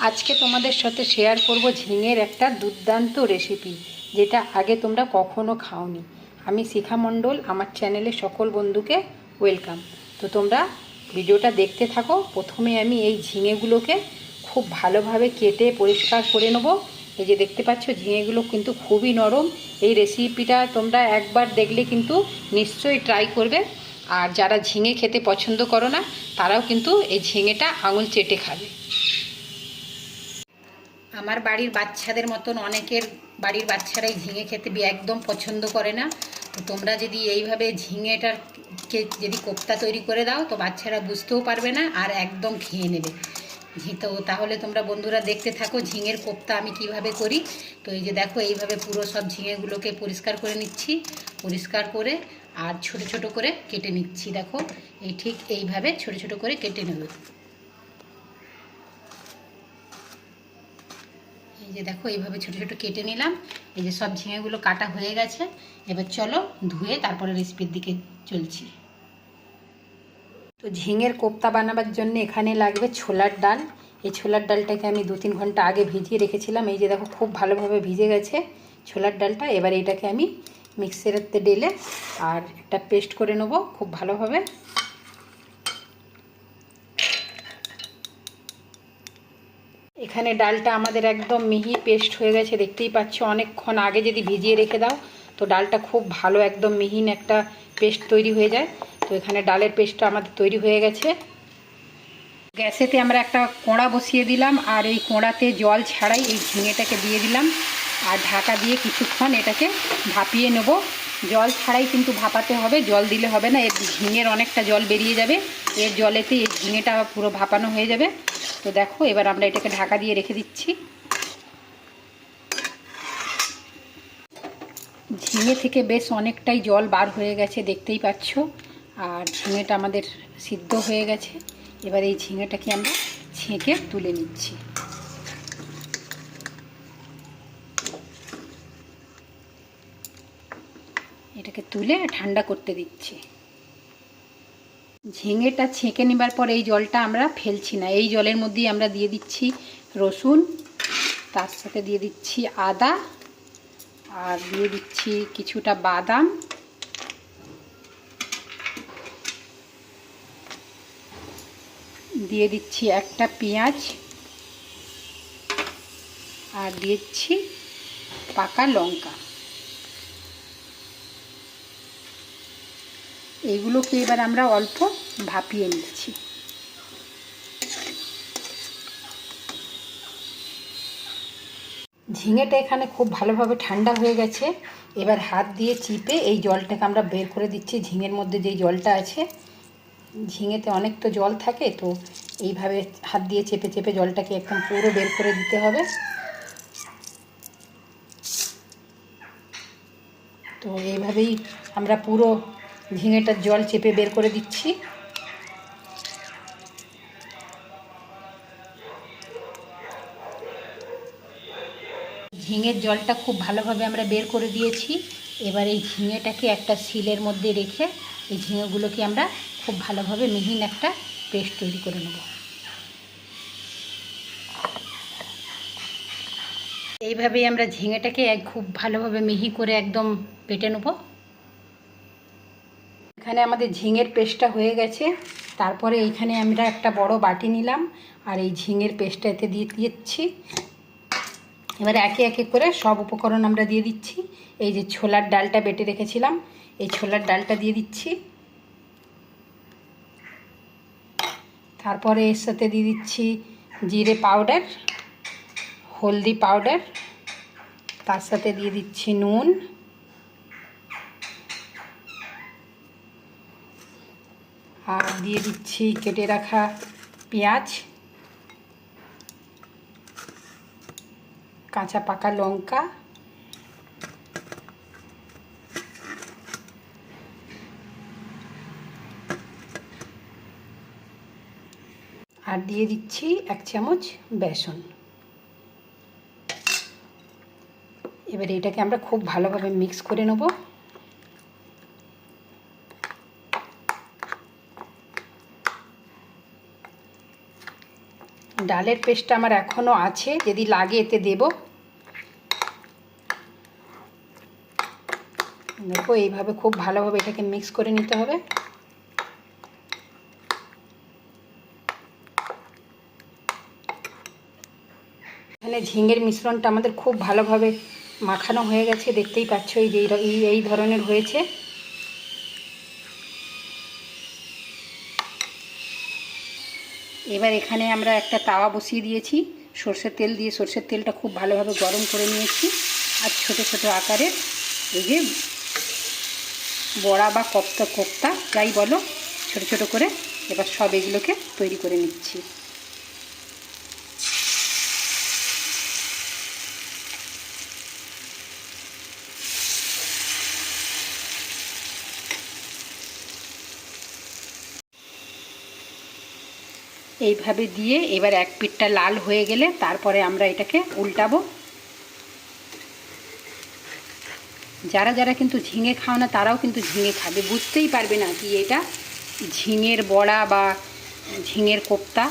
আজকে তোমাদের সাথে শেয়ার করব ঝিঙের একটা দুর্দান্ত রেসিপি, যেটা আগে তোমরা কখনো খাওনি। আমি শিখা মণ্ডল, আমার চ্যানেলে সকল বন্ধুকে ওয়েলকাম। তো তোমরা ভিডিওটা দেখতে থাকো। প্রথমে আমি এই ঝিঙেগুলোকে খুব ভালোভাবে কেটে পরিষ্কার করে নেব। এই যে দেখতে পাচ্ছ, ঝিঙেগুলো কিন্তু খুবই নরম। এই রেসিপিটা তোমরা একবার দেখলে কিন্তু নিশ্চয়ই ট্রাই করবে। আর যারা ঝিঙে খেতে পছন্দ করো না, তারাও কিন্তু এই ঝিঙেটা আঙুল চেটে খাবে। আমার বাড়ির বাচ্চাদের মতন অনেকের বাড়ির বাচ্চারাই ঝিঙে খেতে একদম পছন্দ করে না। তো তোমরা যদি এইভাবে ঝিঙেটাকে যদি কোপ্তা তৈরি করে দাও, তো বাচ্চারা বুঝতেও পারবে না আর একদম খেয়ে নেবে। তো তাহলে তোমরা বন্ধুরা দেখতে থাকো ঝিঙের কোপ্তা আমি কিভাবে করি। তো এই যে দেখো, এইভাবে পুরো সব ঝিঙেগুলোকে পরিষ্কার করে নিচ্ছি। পরিষ্কার করে আর ছোট ছোট করে কেটে নিচ্ছি। দেখো, এই ঠিক এইভাবে ছোট ছোট করে কেটে নেব। এই যে দেখো, এইভাবে ছোট ছোট কেটে নিলাম। এই যে সব ঝিঙেগুলো কাটা হয়ে গেছে। এবার চলো ধুয়ে তারপরে রেসিপির দিকে চলছি। তো ঝিঙের কোপ্তা বানাবার জন্য এখানে লাগবে ছোলার ডাল। এই ছোলার ডালটাকে আমি 2-3 ঘন্টা আগে ভিজিয়ে রেখেছিলাম। এই যে দেখো, খুব ভালোভাবে ভিজে গেছে ছোলার ডালটা। এবার এইটাকে আমি মিক্সারেতে ঢেলে আর একটা পেস্ট করে নেবো খুব ভালোভাবে। এখানে ডালটা আমাদের একদম মিহি পেস্ট হয়ে গেছে, দেখতেই পাচ্ছ। অনেকক্ষণ আগে যদি ভিজিয়ে রেখে দাও, তো ডালটা খুব ভালো একদম মিহিন একটা পেস্ট তৈরি হয়ে যায়। তো এখানে ডালের পেস্টটা আমাদের তৈরি হয়ে গেছে। গ্যাসেতে আমরা একটা কোঁড়া বসিয়ে দিলাম, আর এই কোঁড়াতে জল ছাড়াই এই ঝিঙেটাকে দিয়ে দিলাম, আর ঢাকা দিয়ে কিছুক্ষণ এটাকে ভাপিয়ে নেব। জল ছাড়াই কিন্তু ভাপাতে হবে, জল দিলে হবে না। এর ঝিঙের অনেকটা জল বেরিয়ে যাবে, এর জলেতে এই ঝিঙেটা পুরো ভাপানো হয়ে যাবে। তো দেখো, এবার আমরা এটাকে ঢাকা দিয়ে রেখে দিচ্ছি। ঝিঙে থেকে বেশ অনেকটাই জল বার হয়ে গেছে, দেখতেই পাচ্ছ। আর ঝিঙেটা আমাদের সিদ্ধ হয়ে গেছে। এবার এই ঝিঙেটাকে আমরা ছেঁকে তুলে নিচ্ছি। এটাকে তুলে ঠান্ডা করতে দিচ্ছি। ঝিঙেটা ছেঁকে নেবার পর এই জলটা আমরা ফেলছি না। এই জলের মধ্যেই আমরা দিয়ে দিচ্ছি রসুন, তার সাথে দিয়ে দিচ্ছি আদা, আর দিয়ে দিচ্ছি কিছুটা বাদাম, দিয়ে দিচ্ছি একটা পেঁয়াজ, আর দিচ্ছি পাকা লঙ্কা। এইগুলোকে এবার আমরা অল্প ভাপিয়ে নিচ্ছি। ঝিঙেটা এখানে খুব ভালোভাবে ঠান্ডা হয়ে গেছে। এবার হাত দিয়ে চিপে এই জলটাকে আমরা বের করে দিচ্ছি। ঝিঙের মধ্যে যেই জলটা আছে, ঝিঙেতে অনেক তো জল থাকে, তো এইভাবে হাত দিয়ে চেপে চেপে জলটাকে একদম পুরো বের করে দিতে হবে। তো এইভাবেই আমরা পুরো ঝিঙেটার জল চেপে বের করে দিচ্ছি। ঝিঙের জলটা খুব ভালোভাবে আমরা বের করে দিয়েছি। এবার এই ঝিঙেটাকে একটা শিলের মধ্যে রেখে এই ঝিঙেগুলোকে আমরা খুব ভালোভাবে মিহিন একটা পেস্ট তৈরি করে নেব। এইভাবেই আমরা ঝিঙেটাকে খুব ভালোভাবে মিহি করে একদম বেটে নেব। এখানে আমাদের ঝিঙের পেস্টটা হয়ে গেছে। তারপরে এইখানে আমরা একটা বড় বাটি নিলাম, আর এই ঝিঙের পেস্টটা এতে দিয়ে দিচ্ছি। এবার একে একে করে সব উপকরণ আমরা দিয়ে দিচ্ছি। এই যে ছোলার ডালটা বেটে রেখেছিলাম, এই ছোলার ডালটা দিয়ে দিচ্ছি। তারপরে এর সাথে দিয়ে দিচ্ছি জিরে পাউডার, হলদি পাউডার, তার সাথে দিয়ে দিচ্ছি নুন, আর দিয়ে দিচ্ছি কেটে রাখা পেঁয়াজ, কাঁচা পাকা লঙ্কা, আর দিয়ে দিচ্ছি 1 চামচ বেসন। এবার এটাকে আমরা খুব ভালোভাবে মিক্স করে নেব। ডালের পেস্টটা আমার এখনও আছে, যদি লাগে এতে দেব। দেখো এইভাবে খুব ভালোভাবে এটাকে মিক্স করে নিতে হবে। এখানে ঝিঙের মিশ্রণটা আমাদের খুব ভালোভাবে মাখানো হয়ে গেছে, দেখতেই পাচ্ছ এই ধরনের হয়েছে। এবার এখানে আমরা একটা তাওয়া বসিয়ে দিয়েছি সরষের তেল দিয়ে। সরষের তেলটা খুব ভালোভাবে গরম করে নিয়েছি। আর ছোট ছোট আকারের এই যে বড়া বা কোপ্তা যাই বলো, ছোট ছোট করে এবার সব এগুলোকে তৈরি করে নিচ্ছি। এইভাবে দিয়ে এবার এক পিঠটা লাল হয়ে গেলে তারপরে আমরা এটাকে উল্টাবো। যারা যারা কিন্তু ঝিঙে খাও না তারাও কিন্তু ঝিঙে খাবে, বুঝতেই পারবে না কি এটা ঝিঙের বড়া বা ঝিঙের কোপ্তা।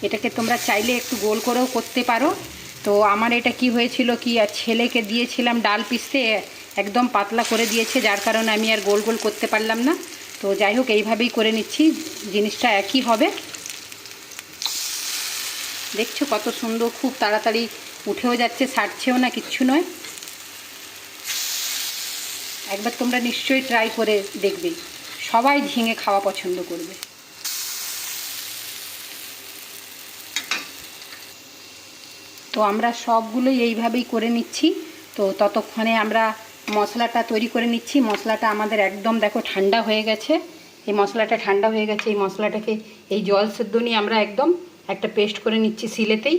এটাকে তোমরা চাইলে একটু গোল করেও করতে পারো। তো আমার এটা কি হয়েছিল কি, আর ছেলেকে দিয়েছিলাম ডাল পিসতে, একদম পাতলা করে দিয়েছে, যার কারণে আমি আর গোল গোল করতে পারলাম না। তো যাই হোক এইভাবেই করে নিচ্ছি, জিনিসটা একই হবে। দেখছো কত সুন্দর, খুব তাড়াতাড়ি উঠেও যাচ্ছে, ছাড়ছেও না, কিচ্ছু নয়। একবার তোমরা নিশ্চয়ই ট্রাই করে দেখবে, সবাই ঝিঙে খাওয়া পছন্দ করবে। তো আমরা সবগুলোই এইভাবেই করে নিচ্ছি। তো ততক্ষণে আমরা মশলাটা তৈরি করে নিচ্ছি। মশলাটা আমাদের একদম দেখো ঠান্ডা হয়ে গেছে। এই মশলাটা ঠান্ডা হয়ে গেছে। এই মশলাটাকে এই জল সেদ্ধ নিয়ে আমরা একদম একটা পেস্ট করে নিচ্ছি শিলেতেই।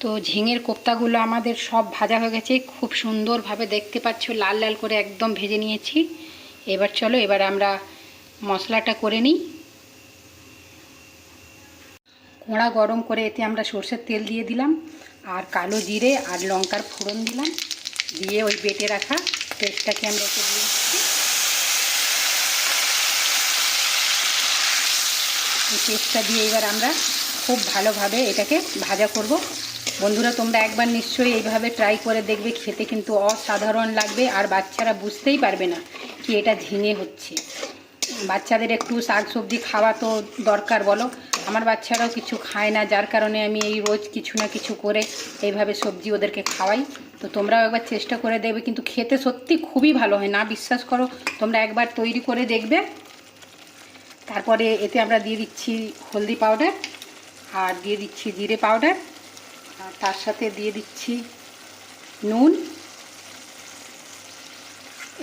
তো ঝিঙের কোপ্তাগুলো আমাদের সব ভাজা হয়ে গেছে, খুব সুন্দরভাবে দেখতে পাচ্ছ লাল লাল করে একদম ভেজে নিয়েছি। এবার চলো এবার আমরা মশলাটা করে নিই। কড়া গরম করে এতে আমরা সরষের তেল দিয়ে দিলাম, আর কালো জিরে আর লঙ্কার ফোড়ন দিলাম, দিয়ে ওই বেটে রাখা পেস্টটাকে আমরা এতে দিয়ে দিচ্ছি। এই পেস্টটা দিয়ে এবার আমরা খুব ভালোভাবে এটাকে ভাজা করব। বন্ধুরা তোমরা একবার নিশ্চয়ই এইভাবে ট্রাই করে দেখবে, খেতে কিন্তু অসাধারণ লাগবে। আর বাচ্চারা বুঝতেই পারবে না কি এটা ঝিঙে হচ্ছে। বাচ্চাদের একটু শাক সবজি খাওয়া তো দরকার বলো, আমার বাচ্চারাও কিছু খায় না, যার কারণে আমি এই রোজ কিছু না কিছু করে এইভাবে সবজি ওদেরকে খাওয়াই। তো তোমরাও একবার চেষ্টা করে দেখবে, কিন্তু খেতে সত্যি খুবই ভালো হয়, না বিশ্বাস করো তোমরা একবার তৈরি করে দেখবে। তারপরে এতে আমরা দিয়ে দিচ্ছি হলদি পাউডার, আর দিয়ে দিচ্ছি জিরে পাউডার, আর তার সাথে দিয়ে দিচ্ছি নুন।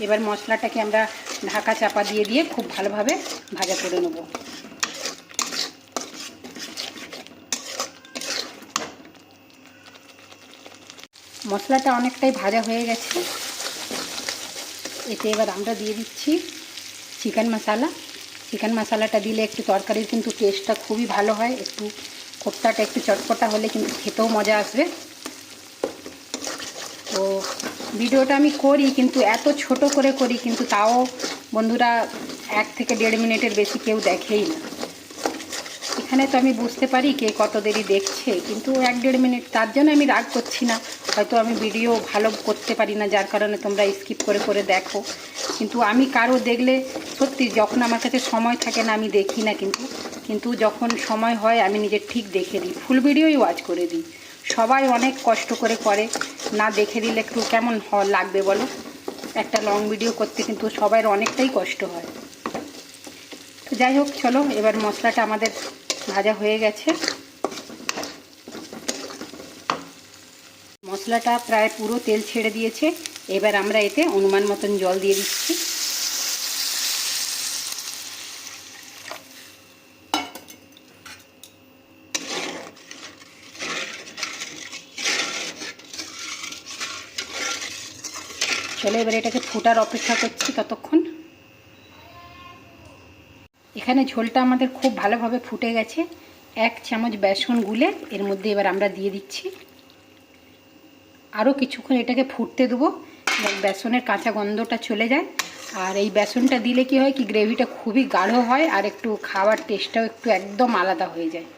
এবার মশলাটাকে আমরা ঢাকা চাপা দিয়ে দিয়ে খুব ভালোভাবে ভাজা করে নেব। মশলাটা অনেকটাই ভাজা হয়ে গেছে। এতে এবার আমরা দিয়ে দিচ্ছি চিকেন মশলা। চিকেন মশলাটা দিলে একটু তরকারির কিন্তু টেস্টটা খুবই ভালো হয়, একটু কোপ্তাটা একটু চটপটা হলে কিন্তু খেতেও মজা আসবে। তো ভিডিওটা আমি করি কিন্তু এত ছোট করে করি, কিন্তু তাও বন্ধুরা 1 থেকে 1.5 মিনিটের বেশি কেউ দেখেই না। এখানে তো আমি বুঝতে পারি কে কত দেরি দেখছে, কিন্তু 1-1.5 মিনিট, তার জন্য আমি রাগ করছি না। হয়তো আমি ভিডিও ভালো করতে পারি না, যার কারণে তোমরা স্কিপ করে করে দেখো। কিন্তু আমি কারো দেখলে সত্যি যখন আমার কাছে সময় থাকে না আমি দেখি না, কিন্তু যখন সময় হয় আমি নিজের ঠিক দেখে দিই, ফুল ভিডিওই ওয়াচ করে দিই। সবাই অনেক কষ্ট করে করে, না দেখে দিলে একটু কেমন লাগবে বলো। একটা লং ভিডিও করতে কিন্তু সবার অনেকটাই কষ্ট হয়। তো যাই হোক চলো, এবার মশলাটা আমাদের ভাজা হয়ে গেছে। মশলাটা প্রায় পুরো তেল ছেড়ে দিয়েছে। এবার আমরা এতে অনুমান মতন জল দিয়ে দিচ্ছি। চলো এবার এটাকে ফোটার অপেক্ষা করছি ততক্ষণ। এখানে ঝোলটা আমাদের খুব ভালোভাবে ফুটে গেছে। 1 চামচ বেসন গুলে এর মধ্যে এবার আমরা দিয়ে দিচ্ছি। আরও কিছুক্ষণ এটাকে ফুটতে দেবো, বেসনের কাঁচা গন্ধটা চলে যায়। আর এই বেসনটা দিলে কি হয় কি গ্রেভিটা খুবই গাঢ় হয় আর একটু খাওয়ার টেস্টটাও একটু একদম আলাদা হয়ে যায়।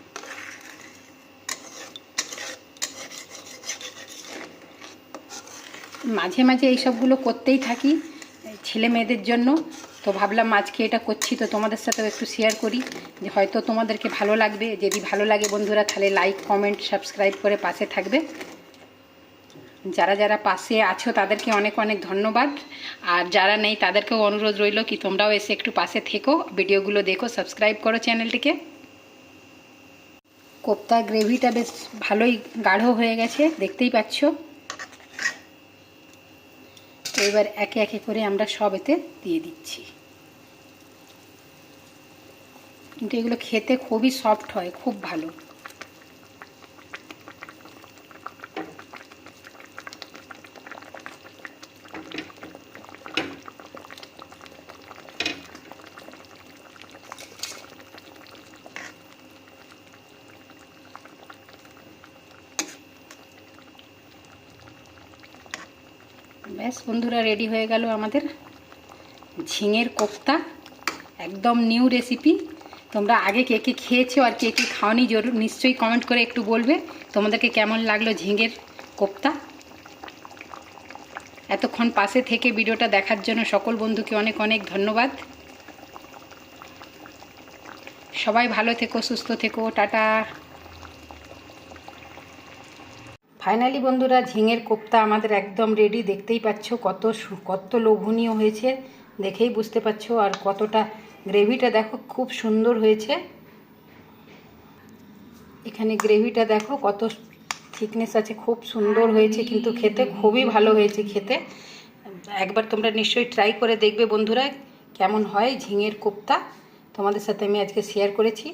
মাঝে মাঝে এই সবগুলো করতেই থাকি ছেলে মেয়েদের জন্য, তো ভাবলাম আজকে এটা করছি তো তোমাদের সাথেও একটু শেয়ার করি, যে হয়তো তোমাদেরকে ভালো লাগবে। যদি ভালো লাগে বন্ধুরা তাহলে লাইক কমেন্ট সাবস্ক্রাইব করে পাশে থাকবে। যারা যারা পাশে আছো তাদেরকে অনেক অনেক ধন্যবাদ, আর যারা নেই তাদেরকেও অনুরোধ রইল কি তোমরাও এসে একটু পাশে থেকো, ভিডিওগুলো দেখো, সাবস্ক্রাইব করো চ্যানেলটিকে। কোপ্তা গ্রেভিটা বেশ ভালোই গাঢ় হয়ে গেছে, দেখতেই পাচ্ছ। তো এবার একে একে করে আমরা সব এতে দিয়ে দিচ্ছি। কিন্তু এগুলো খেতে খুবই সফট হয়, খুব ভালো। ব্যাস বন্ধুরা, রেডি হয়ে গেল আমাদের ঝিঙের কোপ্তা, একদম নিউ রেসিপি। তোমরা আগে কে কে খেয়েছো আর কে কে খাওনি জরুর নিশ্চয়ই কমেন্ট করে একটু বলবে তোমাদেরকে কেমন লাগলো ঝিঙের কোপ্তা। এতক্ষণ পাশে থেকে ভিডিওটা দেখার জন্য সকল বন্ধুকে অনেক অনেক ধন্যবাদ। সবাই ভালো থেকো, সুস্থ থেকো, টাটা। ফাইনালি বন্ধুরা ঝিঙের কোপ্তা আমাদের একদম রেডি, দেখতেই পাচ্ছ কত লোভনীয় হয়েছে, দেখেই বুঝতে পারছো। আর কতটা গ্রেভিটা দেখো খুব সুন্দর হয়েছে। এখানে গ্রেভিটা দেখো কত থিকনেস আছে, খুব সুন্দর হয়েছে, কিন্তু খেতে খুবই ভালো হয়েছে খেতে। একবার তোমরা নিশ্চয়ই ট্রাই করে দেখবে বন্ধুরা কেমন হয় ঝিঙের কোপ্তা। তোমাদের সাথে আমি আজকে শেয়ার করেছি।